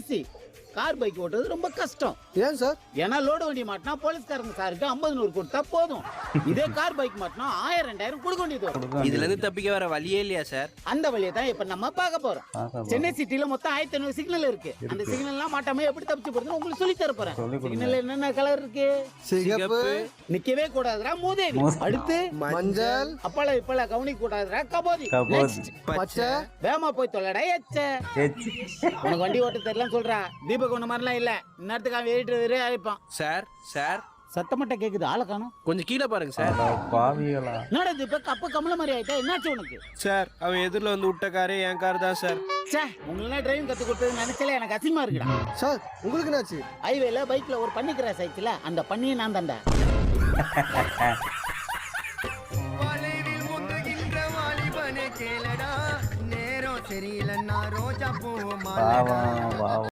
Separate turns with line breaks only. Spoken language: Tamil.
ஈஸி. கார் பைக் ஓட்டுறது ரொம்ப கஷ்டம்.
ஏன் சார்?
ஏன்னா லோடு வண்டி மாட்டினா போலீஸ்காரங்க சாருக்கு 50-100 கொடுத்தா போதும். இதே கார் பைக் மாட்டினா 1000-2000 கொடுக்க வேண்டியது வரும்.
இதுல இருந்து தப்பிக்க வர வழியே இல்லையா சார்?
அந்த வழியை தான் இப்ப நம்ம பார்க்க போறோம். சென்னை சிட்டில மொத்தம் 1500 சிக்னல் இருக்கு. அந்த சிக்னல் எல்லாம் மாட்டாம எப்படி தப்பிச்சு போறதுன்னு உங்களுக்கு சொல்லி தர போறேன். சிக்னல் என்னென்ன கலர் இருக்கு?
சிகப்பு.
நிக்கவே கூடாதுடா மூதேவி. அடுத்து
மஞ்சள்.
அப்பள இப்பள கவனிக்க கூடாதுடா கபோதி. நெக்ஸ்ட்
பச்சை.
வேமா போய் தொலைடா எச்ச. உனக்கு வண்டி ஓட்ட தெரியலன்னு சொல்றா. தீபக் ஒண்ணு மாதிரிலாம் இல்ல. இந்நேரத்துக்கு வெயிட்டு வேற அழைப்பான்.
சார் சார்
சத்தமட்ட கேக்குது, ஆளை காணோம்.
கொஞ்சம் கீழே பாருங்க சார்.
பாவிகளா
என்னடா தீபக் அப்ப கமல மாதிரி ஆயிட்டா? என்னாச்சு உனக்கு?
சார் அவன் எதிரில் வந்து விட்ட காரே என் கார் தான் சார்.
சே, உங்களெல்லாம் டிரைவிங் கத்து கொடுத்தது நினைச்சல எனக்கு அசிங்கமா இருக்குடா.
சார் உங்களுக்கு என்னாச்சு?
ஹைவேல பைக்ல ஒரு பண்ணி கிராஸ் ஆயிடுச்சுல, அந்த பண்ணியை நான் தான்டா.
பாவம்